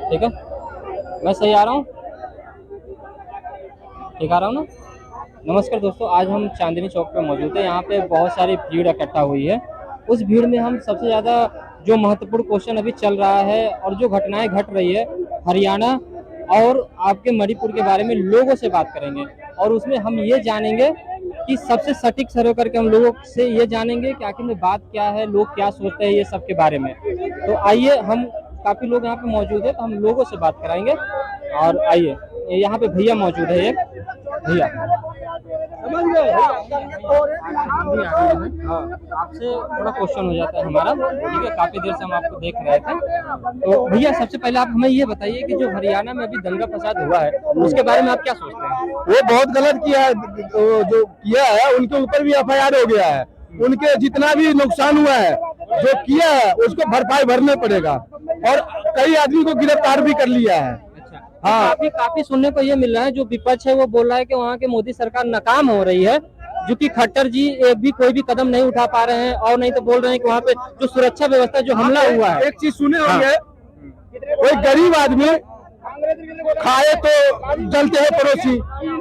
ठीक है, मैं सही आ रहा हूँ? ठीक आ रहा हूँ ना? नमस्कार दोस्तों, आज हम चांदनी चौक पे मौजूद है। यहाँ पे बहुत सारी भीड़ इकट्ठा हुई है। उस भीड़ में हम सबसे ज़्यादा जो महत्वपूर्ण क्वेश्चन अभी चल रहा है और जो घटनाएं घट रही है हरियाणा और आपके मणिपुर के बारे में लोगों से बात करेंगे, और उसमें हम ये जानेंगे कि सबसे सटीक सर्वे करके हम लोगों से ये जानेंगे कि आखिर में बात क्या है, लोग क्या सोचते हैं ये सब के बारे में। तो आइए, हम काफ़ी लोग यहाँ पे मौजूद है तो हम लोगों से बात कराएंगे। और आइए, यहाँ पे भैया मौजूद है, एक भैया समझ गए। हाँ, आपसे थोड़ा क्वेश्चन हो जाता है हमारा, ठीक है? काफी देर से हम आपको देख रहे थे। तो भैया, सबसे पहले आप हमें ये बताइए कि जो हरियाणा में अभी दंगा फसाद हुआ है उसके बारे में आप क्या सोचते हैं? वो बहुत गलत किया है, जो किया है उनके ऊपर भी एफआईआर हो गया है। उनके जितना भी नुकसान हुआ है, जो किया है उसको भरपाई भरने पड़ेगा, और कई आदमी को गिरफ्तार भी कर लिया है। हाँ, काफी सुनने को ये मिल रहा है, जो विपक्ष है वो बोल रहा है कि वहाँ के मोदी सरकार नाकाम हो रही है, जो कि खट्टर जी एक भी कोई भी कदम नहीं उठा पा रहे हैं, और नहीं तो बोल रहे हैं कि वहाँ पे जो सुरक्षा व्यवस्था जो हमला हुआ है। एक चीज सुने होंगे, कोई गरीब आदमी खाए तो जलते हैं पड़ोसी,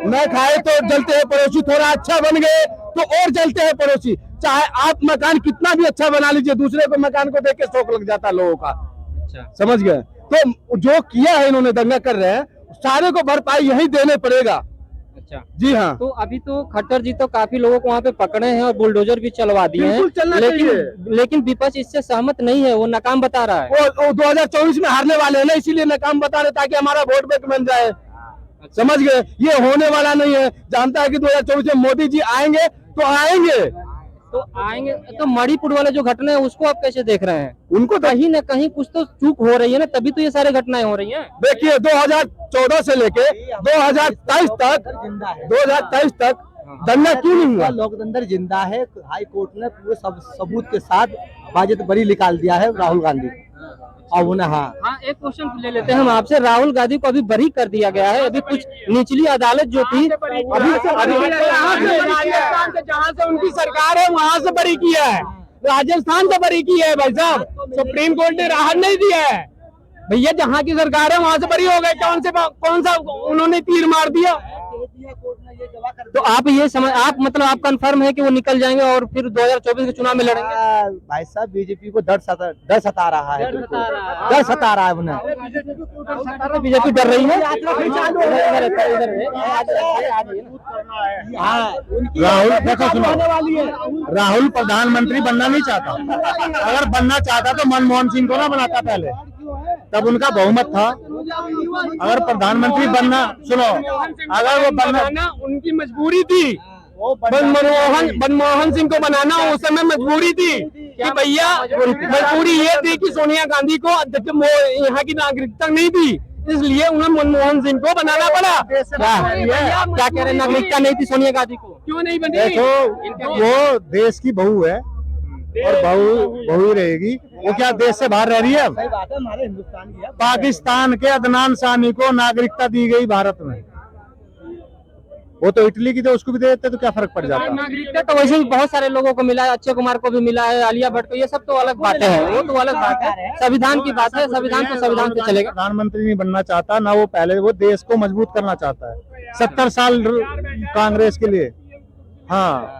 न खाए तो जलते हैं पड़ोसी, थोड़ा अच्छा बन गए तो और जलते हैं पड़ोसी। चाहे आप मकान कितना भी अच्छा बना लीजिए, दूसरे को मकान को देख के शौक लग जाता है लोगों का। समझ गए? तो जो किया है इन्होंने, दंगा कर रहे हैं, सारे को भरपाई यही देने पड़ेगा। अच्छा जी हाँ। तो अभी तो खट्टर जी तो काफी लोगों को वहाँ पे पकड़े हैं और बुलडोजर भी चलवा दिए हैं, लेकिन विपक्ष इससे सहमत नहीं है, वो नाकाम बता रहा है। वो 2024 में हारने वाले हैं ना, इसीलिए नाकाम बता रहे ताकि हमारा वोट बैंक बन जाए। समझ गए? ये होने वाला नहीं है। जानता है कि 2024 में मोदी जी आएंगे तो आएंगे, तो मणिपुर वाले जो घटना है उसको आप कैसे देख रहे हैं? उनको कहीं न कहीं कुछ तो चूक हो रही है ना, तभी तो ये सारी घटनाएं हो रही हैं। देखिए, 2014 से लेके 2023 तक दंगा क्यों नहीं हुआ? लोकतंत्र जिंदा है। हाई कोर्ट ने पूरे सबूत के साथ बाजित बरी निकाल दिया है राहुल गांधी। और उन्हें हाँ, एक क्वेश्चन ले लेते हैं हम आपसे। राहुल गांधी को अभी बरी कर दिया गया है। अभी कुछ निचली अदालत जो थी, अभी जहाँ से उनकी सरकार है वहाँ से बरी किया है, राजस्थान से बरी की है भाई साहब। सुप्रीम कोर्ट ने राहत नहीं दिया है भैया, जहाँ की सरकार है वहाँ से बरी हो गए। कौन सा उन्होंने तीर मार दिया? तो आप ये समझ, आप मतलब आप कंफर्म है कि वो निकल जाएंगे और फिर 2024 के चुनाव में लड़ेंगे? भाई साहब, बीजेपी को डर सता रहा है, डर सता रहा है उन्हें। बीजेपी डर रही है। राहुल प्रधानमंत्री बनना नहीं चाहता। अगर बनना चाहता तो मनमोहन सिंह को ना बनाता पहले, तब उनका बहुमत था। अगर प्रधानमंत्री बनना, सुनो, अगर वो बनना उनकी मजबूरी थी, मनमोहन सिंह को बनाना उस समय मजबूरी थी कि भैया, मजबूरी ये थी कि सोनिया गांधी को यहाँ की नागरिकता नहीं थी, इसलिए उन्हें मनमोहन सिंह को बनाना पड़ा। क्या कह रहे, नागरिकता नहीं थी सोनिया गांधी को? क्यों नहीं बनी? देखो, वो देश की बहू है और बहू ही रहेगी। वो क्या देश से बाहर रह रही है? सही बात है, हमारे हिंदुस्तान की है। पाकिस्तान के अदनान सानी को नागरिकता दी गई भारत में, वो तो इटली की, तो उसको भी दे देते तो क्या फर्क पड़ जाता? नागरिकता तो वैसे भी बहुत सारे लोगों को मिला है, अक्षय कुमार को भी मिला है, आलिया भट्ट को, ये सब तो अलग बातें हैं, वो तो अलग बात है, संविधान की बात है। संविधान तो संविधान पे चलेगा। प्रधानमंत्री नहीं बनना चाहता ना, वो पहले वो देश को मजबूत करना चाहता है। 70 साल कांग्रेस के लिए। हाँ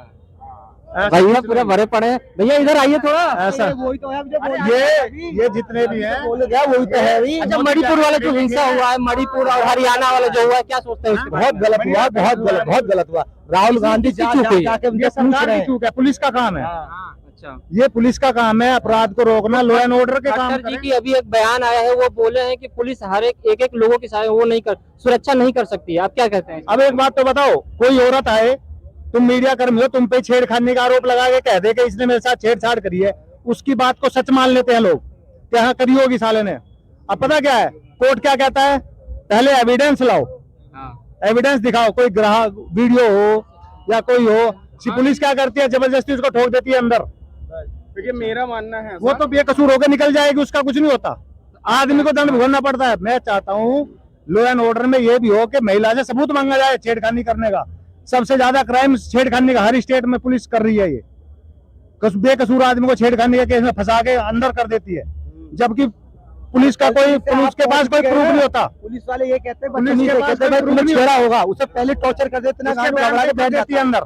भैया पूरे भरे पड़े हैं। भैया इधर आइए थोड़ा। ऐसा वही तो है, ये जितने भी हैं वही तो है। अच्छा, मणिपुर वाला जो हिंसा हुआ है, मणिपुर और हरियाणा वाला जो हुआ है, क्या सोचते हैं उसके? बहुत गलत हुआ, बहुत गलत हुआ। राहुल गांधी चूक है, पुलिस का काम है। अच्छा, ये पुलिस का काम है अपराध को रोकना, लॉ एंड ऑर्डर के काम। जी की अभी एक बयान आया है, वो बोले हैं कि पुलिस हर एक लोगों की वो नहीं कर, सुरक्षा नहीं कर सकती है। आप क्या कहते हैं? अब एक बात तो बताओ, कोई औरत आए, तुम मीडिया कर्मी हो, तुम पे छेड़खानी का आरोप लगा के कह दे कि इसने मेरे साथ छेड़छाड़ करी है, उसकी बात को सच मान लेते हैं लोग कि हाँ करी होगी साले ने। अब पता क्या है, कोर्ट क्या कहता है, पहले एविडेंस लाओ, एविडेंस दिखाओ, कोई ग्राहक वीडियो हो या कोई हो। पुलिस क्या करती है, जबरदस्ती उसको ठोक देती है अंदर। देखिए, मेरा मानना है वो तो बेकसूर होकर निकल जाएगी, उसका कुछ नहीं होता, आदमी को दंड भुगतना पड़ता है। मैं चाहता हूँ लॉ एंड ऑर्डर में ये भी हो कि महिला से सबूत मांगा जाए छेड़खानी करने का। सबसे ज्यादा क्राइम छेड़खानी का हर स्टेट में पुलिस कर रही है। ये बेकसूर आदमी को छेड़खानी के केस में फंसा के अंदर कर देती है, जबकि पुलिस का पुलिस के पास कोई प्रूफ नहीं होता। पुलिस वाले ये कहते हैं पुलिस के पास कहते हैं तुम्हें छेड़ा होगा, उससे पहले टॉर्चर कर देते उसके बयान पे कर देती है अंदर,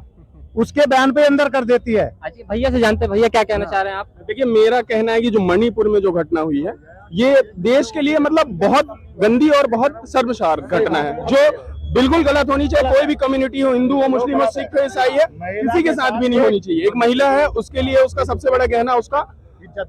उसके बयान पे अंदर कर देती है। अच्छा भैया से जानते हैं, भैया क्या कहना चाह रहे हैं आप? देखिए मेरा कहना है कि जो मणिपुर में जो घटना हुई है ये देश के लिए मतलब बहुत गंदी और बहुत शर्मसार घटना है, जो बिल्कुल गलत होनी चाहिए। कोई भी कम्युनिटी हो, हिंदू हो, मुस्लिम हो, सिख हो, ईसाई है, किसी के साथ भी नहीं होनी चाहिए। एक महिला है, उसके लिए उसका सबसे बड़ा गहना उसका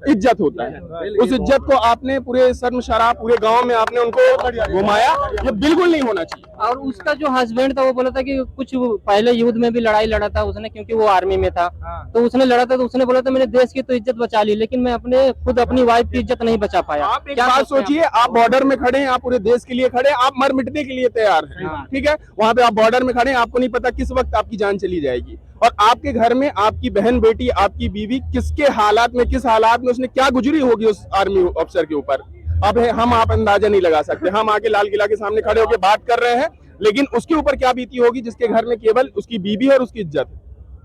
इज्जत होता है। उस इज्जत को आपने पूरे शर्मसारा पूरे गांव में आपने उनको घुमाया, ये बिल्कुल नहीं होना चाहिए। और उसका जो हस्बैंड था वो बोला था कि कुछ पहले युद्ध में भी लड़ाई लड़ा था उसने, क्योंकि वो आर्मी में था। तो उसने लड़ा था, तो उसने बोला था मैंने देश की तो इज्जत बचा ली, लेकिन मैं अपने खुद अपनी वाइफ की इज्जत नहीं बचा पाया। आप एक बात सोचिए, आप बॉर्डर में खड़े हैं, आप पूरे देश के लिए खड़े हैं, आप मर मिटने के लिए तैयार हैं, ठीक है। वहां पे आप बॉर्डर में खड़े हैं, आपको नहीं पता किस वक्त आपकी जान चली जाएगी, और आपके घर में आपकी बहन बेटी आपकी बीवी किसके हालात में, किस हालात में उसने क्या गुजरी होगी उस आर्मी ऑफिसर के ऊपर। अब आप अंदाजा नहीं लगा सकते। हम आके लाल किला के सामने खड़े होकर बात कर रहे हैं, लेकिन उसके ऊपर क्या बीती होगी जिसके घर में केवल उसकी बीवी और उसकी इज्जत,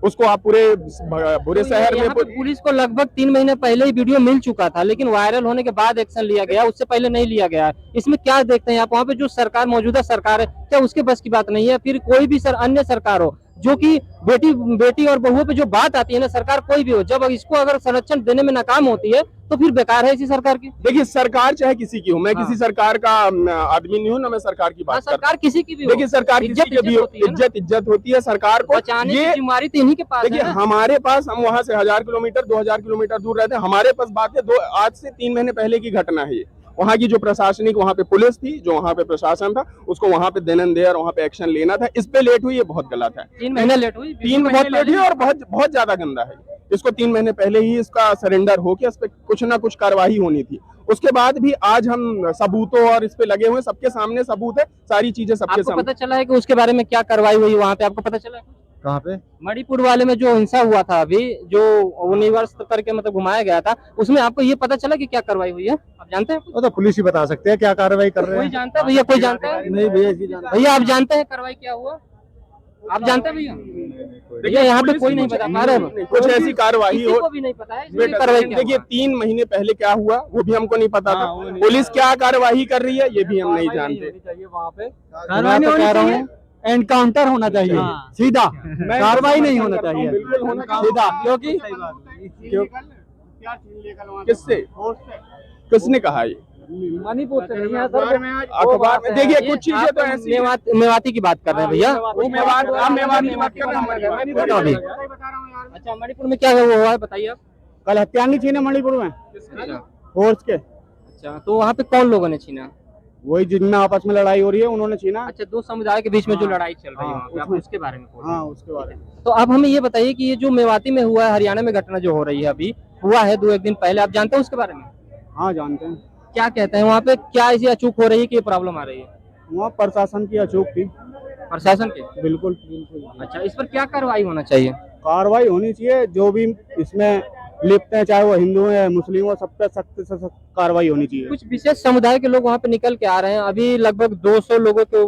उसको आप पूरे बुरे शहर में। पुलिस को लगभग 3 महीने पहले ही वीडियो मिल चुका था, लेकिन वायरल होने के बाद एक्शन लिया गया, उससे पहले नहीं लिया गया। इसमें क्या देखते हैं आप? वहाँ पे जो सरकार मौजूदा सरकार है, क्या उसके बस की बात नहीं है? फिर कोई भी अन्य सरकार हो, जो कि बेटी और बहुओं पे जो बात आती है ना, सरकार कोई भी हो, जब इसको अगर संरक्षण देने में नाकाम होती है तो फिर बेकार है इसी सरकार की। देखिए सरकार चाहे किसी की हो, मैं किसी सरकार का आदमी नहीं हूँ ना, मैं सरकार की बात सरकार किसी की भी हो, देखिए सरकार किसी की भी हो, इज्जत होती है सरकार को। ये जिम्मेदारी तो इन्हीं के पास देखिए हमारे पास, हम वहां से 1000 किलोमीटर 2000 किलोमीटर दूर रहते हैं, हमारे पास बात है आज से 3 महीने पहले की घटना है ये। वहाँ की जो प्रशासनिक वहाँ पे पुलिस थी, जो वहाँ पे प्रशासन था, उसको वहाँ पे देन एंड देयर वहाँ पे एक्शन लेना था। इस पे लेट हुई, ये बहुत गलत है। 3 महीने लेट हुई, 3 महीने लेट हुई और बहुत ज्यादा गंदा है। इसको 3 महीने पहले ही इसका सरेंडर हो के इस पे कुछ ना कुछ कार्रवाई होनी थी। उसके बाद भी आज हम सबूतों और इस पे लगे हुए, सबके सामने सबूत है, सारी चीजें सबके सामने। पता चला है कि उसके बारे में क्या कार्रवाई हुई वहाँ पे? आपको पता चला है? कहाँ पे? मणिपुर वाले में जो हिंसा हुआ था अभी, जो यूनिवर्स करके मतलब घुमाया गया था, उसमें आपको ये पता चला कि क्या कार्रवाई हुई है? आप जानते हैं? वो तो पुलिस ही बता सकते हैं क्या कार्रवाई कर रहे हैं। कोई जानता है भैया? कोई जानता है? नहीं भैया, भैया आप जानते हैं कार्रवाई क्या हुआ? आप जानते हैं भैया? देखिए यहाँ पे कोई नहीं बता पा रहे, कुछ ऐसी कार्रवाई हो, भी नहीं पता है। देखिए 3 महीने पहले क्या हुआ वो भी हमको नहीं पता था। पुलिस क्या कार्रवाई कर रही है ये भी हम नहीं जानते। एनकाउंटर होना चाहिए, सीधा, कार्रवाई नहीं होना चाहिए, बिल्कुल होना सीधा। क्योंकि किससे, किसने कहा ये? मणिपुर से नहीं है अखबार में देखिए कुछ चीजें तो ऐसी। मेवाती की बात कर रहे हैं भैया। वो मेवात की बात कर रहे हैं। अच्छा मणिपुर में क्या हुआ है बताइए आप? कल हत्या नहीं छीने मणिपुर में फोर्स के। अच्छा तो वहाँ पे कौन लोगों ने छीना? वही जिनमें आपस में लड़ाई हो रही है उन्होंने छीना। अच्छा, 2 समुदाय के बीच में जो लड़ाई चल रही है, आप उसके बारे में बोल रहे हैं? हाँ उसके बारे में। तो अब हमें ये बताइए कि ये जो मेवाती में हुआ है, हरियाणा में घटना जो हो रही है अभी हुआ है 2-1 दिन पहले, आप जानते हैं उसके बारे में? हाँ जानते हैं। क्या कहते हैं वहाँ पे, क्या ऐसी अचूक हो रही है कि ये प्रॉब्लम आ रही है? वहाँ प्रशासन की अचूक थी। प्रशासन की? बिल्कुल। अच्छा, इस पर क्या कार्रवाई होना चाहिए? कार्रवाई होनी चाहिए, जो भी इसमें लिप्त है, चाहे वो हिंदू है मुस्लिम हो, सब पे सख्त से सख्त कार्रवाई होनी चाहिए। कुछ विशेष समुदाय के लोग वहाँ पे निकल के आ रहे हैं। अभी लगभग 200 लोगों के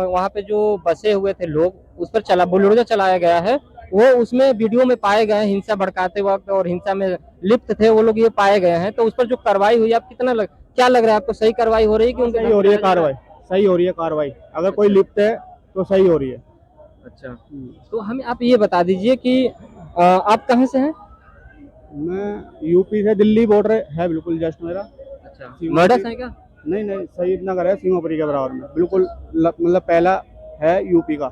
वहाँ पे जो बसे हुए थे लोग, उस पर बुलडोजर चलाया गया है। वो उसमें वीडियो में पाए गए हैं, हिंसा भड़काते वक्त और हिंसा में लिप्त थे वो लोग, ये पाए गए हैं। तो उस पर जो कार्रवाई हुई, आप क्या लग रहा है आपको? सही कार्रवाई हो रही है कि उनके? सही हो रही है कार्रवाई, सही हो रही है कार्रवाई। अगर कोई लिप्त है तो सही हो रही है। अच्छा, तो हमें आप ये बता दीजिए कि आप कहाँ से हैं? मैं यूपी से, दिल्ली बॉर्डर है बिल्कुल जस्ट मेरा। अच्छा, नोएडा से है क्या? नहीं नहीं, शहीद नगर है सीमापुरी के बराबर में, बिल्कुल मतलब पहला है यूपी का,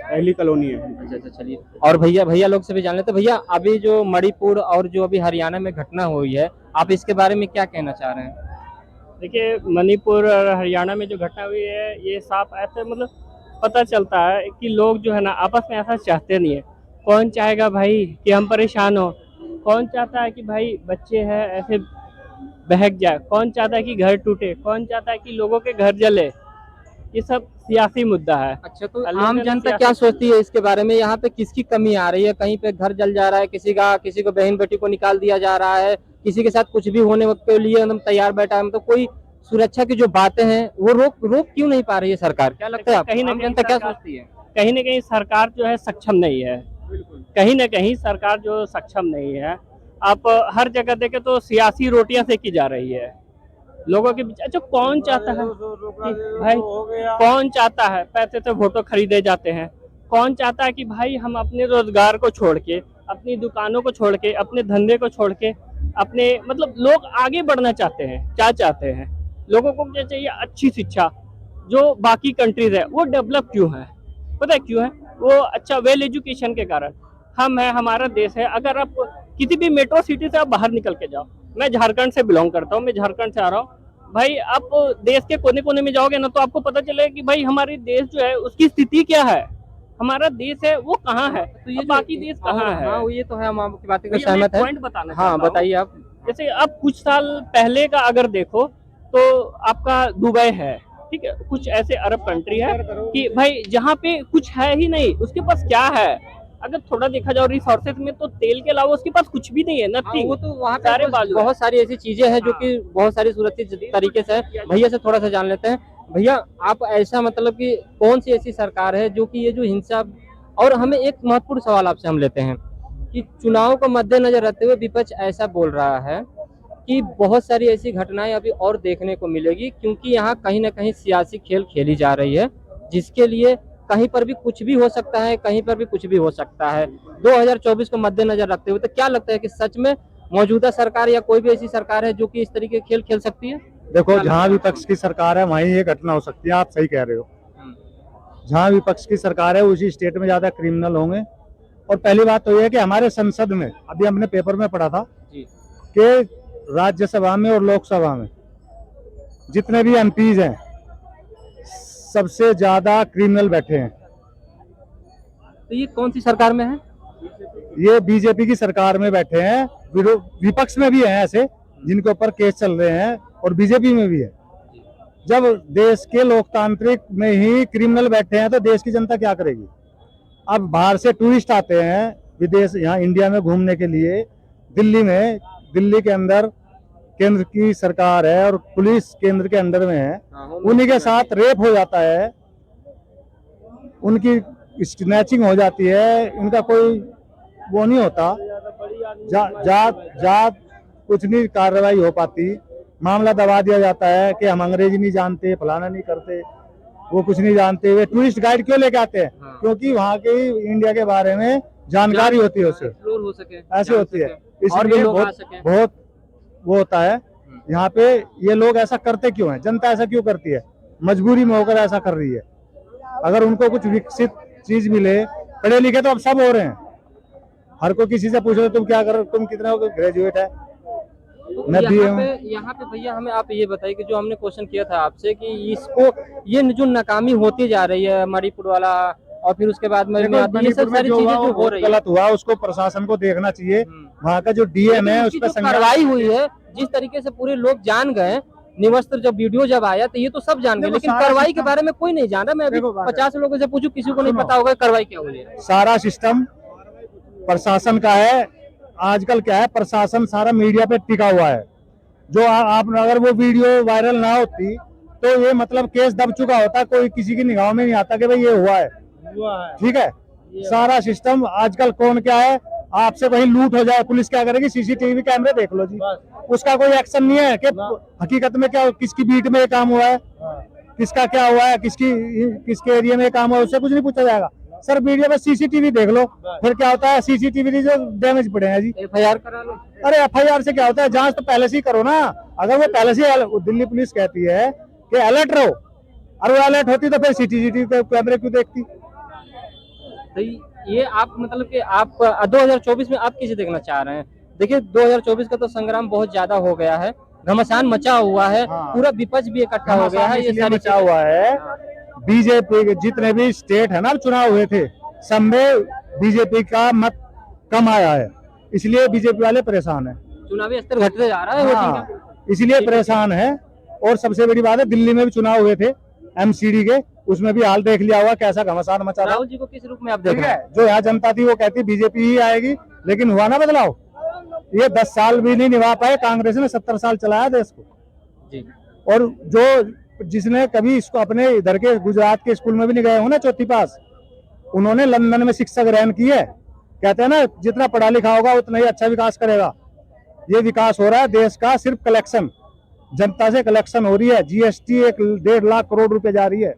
पहली कॉलोनी है। अच्छा, चलिए। और भैया लोग से भी जान लेते। भैया अभी जो मणिपुर और जो अभी हरियाणा में घटना हुई है, आप इसके बारे में क्या कहना चाह रहे हैं? देखिए मणिपुर और हरियाणा में जो घटना हुई है, ये साफ ऐसे मतलब पता चलता है कि लोग जो है ना आपस में ऐसा चाहते नहीं है। कौन चाहेगा भाई कि हम परेशान हो? कौन चाहता है कि भाई बच्चे हैं ऐसे बहक जाए? कौन चाहता है कि घर टूटे? कौन चाहता है कि लोगों के घर जले? ये सब सियासी मुद्दा है। अच्छा, तो आम जनता क्या सोचती है इसके बारे में? यहाँ पे किसकी कमी आ रही है? कहीं पे घर जल जा रहा है किसी को बहन बेटी को निकाल दिया जा रहा है, किसी के साथ कुछ भी होने के लिए एकदम तैयार बैठा है। मतलब कोई सुरक्षा की जो बातें हैं वो रोक क्यों नहीं पा रही है सरकार? क्या लगता है आपको? कहीं ना आम जनता क्या सोचती है? कहीं ना कहीं सरकार जो है सक्षम नहीं है। कहीं ना कहीं सरकार जो सक्षम नहीं है। आप हर जगह देखे तो सियासी रोटियां सेकी जा रही है। लोगों के बीच। अच्छा, कौन चाहता है कि भाई, कौन चाहता है पैसे से वोटो खरीदे जाते हैं? कौन चाहता है कि भाई हम अपने रोजगार को छोड़ के, अपनी दुकानों को छोड़ के, अपने धंधे को छोड़ के, अपने मतलब लोग आगे बढ़ना चाहते हैं। क्या चाहते हैं लोगों को? क्या चाहिए? अच्छी शिक्षा। जो बाकी कंट्रीज है वो डेवलप क्यों है? पता है क्यों है? वो अच्छा वेल एजुकेशन के कारण। हम है, हमारा देश है। अगर आप किसी भी मेट्रो सिटी से आप बाहर निकल के जाओ, मैं झारखंड से बिलोंग करता हूँ, मैं झारखंड से आ रहा हूँ भाई, आप देश के कोने कोने में जाओगे ना तो आपको पता चलेगा कि भाई हमारी देश जो है उसकी स्थिति क्या है, हमारा देश है वो कहाँ है, तो ये बाकी देश कहाँ है। हाँ, ये तो है, हम आपकी बातें का भैया, मैं सहमत है। पॉइंट बताना हाँ, चाहता हूँ। बताइए आप। जैसे अब कुछ साल पहले का अगर देखो तो आपका दुबई है, ठीक है, कुछ ऐसे अरब कंट्री है कि भाई जहाँ पे कुछ है ही नहीं, उसके पास क्या है? अगर थोड़ा देखा जाओ रिसोर्सेज में तो तेल के अलावा उसके पास कुछ भी नहीं है, हाँ, नथिंग। वो तो वहाँ पे सारे कुछ बाजू है। बहुत सारी ऐसी चीजें हैं जो कि बहुत सारी सुरक्षित तरीके से है। भैया से थोड़ा सा जान लेते हैं। भैया, आप ऐसा मतलब कि कौन सी ऐसी सरकार है जो कि ये जो हिंसा, और हमें एक महत्वपूर्ण सवाल आपसे हम लेते हैं कि चुनाव को मद्देनजर रखते हुए विपक्ष ऐसा बोल रहा है कि बहुत सारी ऐसी घटनाएं अभी और देखने को मिलेगी, क्योंकि यहाँ कहीं ना कहीं सियासी खेल खेली जा रही है, जिसके लिए कहीं पर भी कुछ भी हो सकता है, कहीं पर भी कुछ भी हो सकता है। 2024 को मद्देनजर रखते हुए तो क्या लगता है कि सच में मौजूदा सरकार या कोई भी ऐसी सरकार है जो कि इस तरीके के खेल खेल सकती है? देखो, जहाँ विपक्ष की सरकार है वहीं ये घटना हो सकती है, आप सही कह रहे हो। जहाँ विपक्ष की सरकार है उसी स्टेट में ज्यादा क्रिमिनल होंगे। और पहली बात तो ये है कि हमारे संसद में, अभी हमने पेपर में पढ़ा था जी। कि राज्यसभा में और लोकसभा में जितने भी एमपीज हैं सबसे ज्यादा क्रिमिनल बैठे हैं। तो ये कौन सी सरकार में है? ये बीजेपी की सरकार में बैठे हैं। विपक्ष में भी हैं ऐसे जिनके ऊपर केस चल रहे हैं, और बीजेपी में भी है। जब देश के लोकतांत्रिक में ही क्रिमिनल बैठे हैं तो देश की जनता क्या करेगी? अब बाहर से टूरिस्ट आते हैं विदेश, यहाँ इंडिया में घूमने के लिए। दिल्ली के अंदर केंद्र की सरकार है और पुलिस केंद्र के अंडर में है, उन्हीं के साथ रेप हो जाता है, उनकी स्नैचिंग हो जाती है, उनका कोई वो नहीं होता, जात कुछ नहीं कार्रवाई हो पाती, मामला दबा दिया जाता है कि हम अंग्रेजी नहीं जानते, फलाना नहीं करते, वो कुछ नहीं जानते। वे टूरिस्ट गाइड क्यों लेके आते हैं? क्योंकि वहाँ के इंडिया के बारे में जानकारी होती है, उससे एक्सप्लोर हो सके, ऐसे होती है। और भी इसलिए लोग आ सकें। बहुत वो होता है। यहाँ पे ये लोग ऐसा करते क्यों हैं? जनता ऐसा क्यों करती है? मजबूरी में होकर ऐसा कर रही है। अगर उनको कुछ विकसित चीज मिले, पढ़े लिखे तो अब सब हो रहे हैं, हर कोई किसी से पूछो तुम क्या कर, तुम कितना ग्रेजुएट है, मैं भी हूँ। यहाँ पे भैया हमें आप ये बताइए कि जो हमने क्वेश्चन किया था आपसे कि इसको, ये जो नाकामी होती जा रही है मणिपुर वाला, और फिर उसके बाद में ये सब सारी चीजें जो हो रही है, गलत हुआ, उसको प्रशासन को देखना चाहिए। वहाँ का जो डीएम है उस पर कार्रवाई हुई है, जिस तरीके से पूरे लोग जान गए, निवस्त्र जब वीडियो जब आया तो ये तो सब जान गए, लेकिन कार्रवाई के बारे में कोई नहीं जान रहा। मैं अभी 50 लोगों से पूछूं, किसी को नहीं पता होगा कार्रवाई क्या हुई है। सारा सिस्टम प्रशासन का है। आजकल क्या है, प्रशासन सारा मीडिया पे टिका हुआ है। जो आप अगर वो वीडियो वायरल ना होती तो ये मतलब केस दब चुका होता, कोई किसी की निगाह में नहीं आता कि भाई ये हुआ है। ठीक है, सारा सिस्टम आजकल कौन क्या है, आपसे कहीं लूट हो जाए, पुलिस क्या करेगी? सीसीटीवी कैमरे देख लो जी, उसका कोई एक्शन नहीं है कि हकीकत में क्या, किसकी बीट में ये काम हुआ है, किसका क्या हुआ है, किसके एरिया में ये काम हुआ है, उससे कुछ नहीं पूछा जाएगा। सर वीडियो में सीसीटीवी देख लो, फिर क्या होता है? सीसीटीवी जो डैमेज पड़े हैं जी, FIR करा लो। अरे एफआईआर से क्या होता है? जांच तो पहले से ही करो ना। अगर वो पहले से, दिल्ली पुलिस कहती है कि अलर्ट रहो, और वो अलर्ट होती तो फिर सीसीटीवी कैमरे क्यों देखती? तो ये आप मतलब कि आप 2024 में आप किसे देखना चाह रहे हैं? देखिए 2024 का तो संग्राम बहुत ज्यादा हो गया है, घमासान मचा हुआ है, पूरा विपक्ष भी इकट्ठा हो गया है, ये सारी मचा हुआ है। बीजेपी जितने भी स्टेट है ना चुनाव हुए थे, सब में बीजेपी का मत कम आया है, इसलिए बीजेपी वाले परेशान है। चुनावी स्तर घटते जा रहा है वोटिंग का, इसलिए परेशान है। और सबसे बड़ी बात है, दिल्ली में भी चुनाव हुए थे एमसीडी के, उसमें भी हाल देख लिया हुआ कैसा घमासान मचा था। राहुल जी को किस रूप में आप देख रहे हैं? जो यहाँ जनता थी वो कहती बीजेपी ही आएगी, लेकिन हुआ ना बदलाव। ये 10 साल भी नहीं निभा पाए, कांग्रेस ने 70 साल चलाया देश को जी। और जो जिसने कभी इसको अपने इधर के गुजरात के स्कूल में भी नहीं गए हो ना, चौथी पास, उन्होंने लंदन में शिक्षा ग्रहण की है। कहते हैं ना, जितना पढ़ा लिखा होगा उतना ही अच्छा विकास करेगा। ये विकास हो रहा है देश का सिर्फ कलेक्शन, जनता से कलेक्शन हो रही है। जीएसटी 1.5 लाख करोड़ रुपए जा रही है।